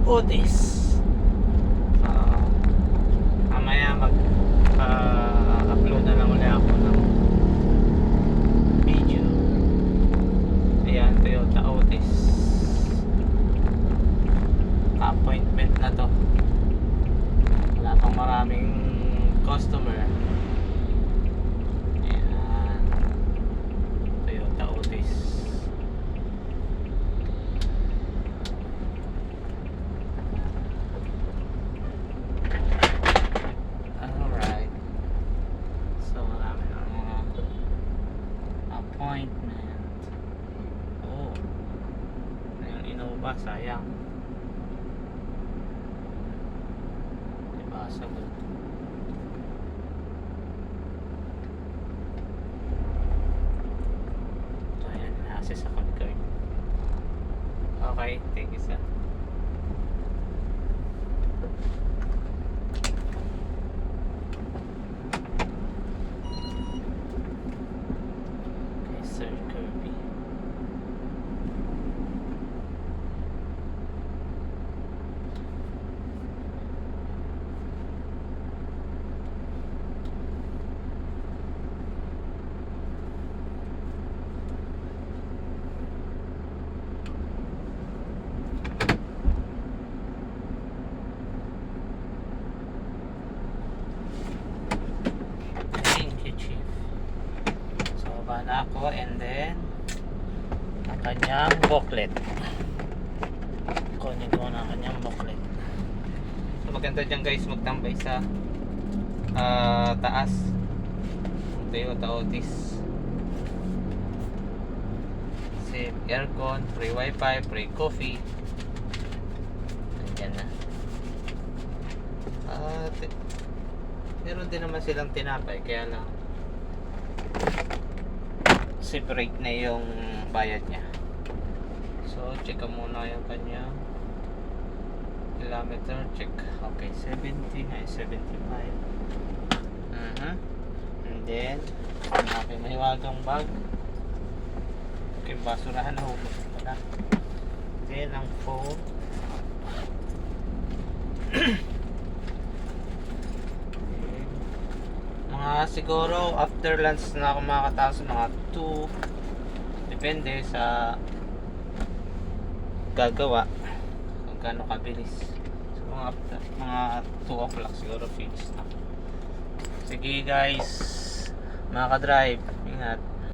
Otis. Mamaya upload na lang ulit ako ng video. Ayan, Toyota Otis. Appointment na to. Wala pang maraming customer. Ayan, Toyota Otis. Alright, so marami ng mga appointment. Oh, yung Innova, sayang. Sagot. So ayan, na-access ako ni card. Okay, thank you sir. Okay, Sir Kirby. So baba na ako, and then ang kanyang booklet. Kunin ko na ang kanyang booklet. So maganda dyan guys magtambay sa taas ng Toyota Otis. Save aircon, free wifi, free coffee. Andyan na. Meron din naman silang tinapay, kaya lang separate na yung bayad niya. So check ko muna yung kanya kilometer, check. Okay, 70, 75. And then okay, mahiwagang bag. Okay, basurahan na hulog pala. Then ang phone. Siguro after lunch na ako makakataas mga 2, depende sa gagawa kung gaano kabilis. So mga 2 o'clock siguro finish na. Sige guys, mga ka-drive, ingat.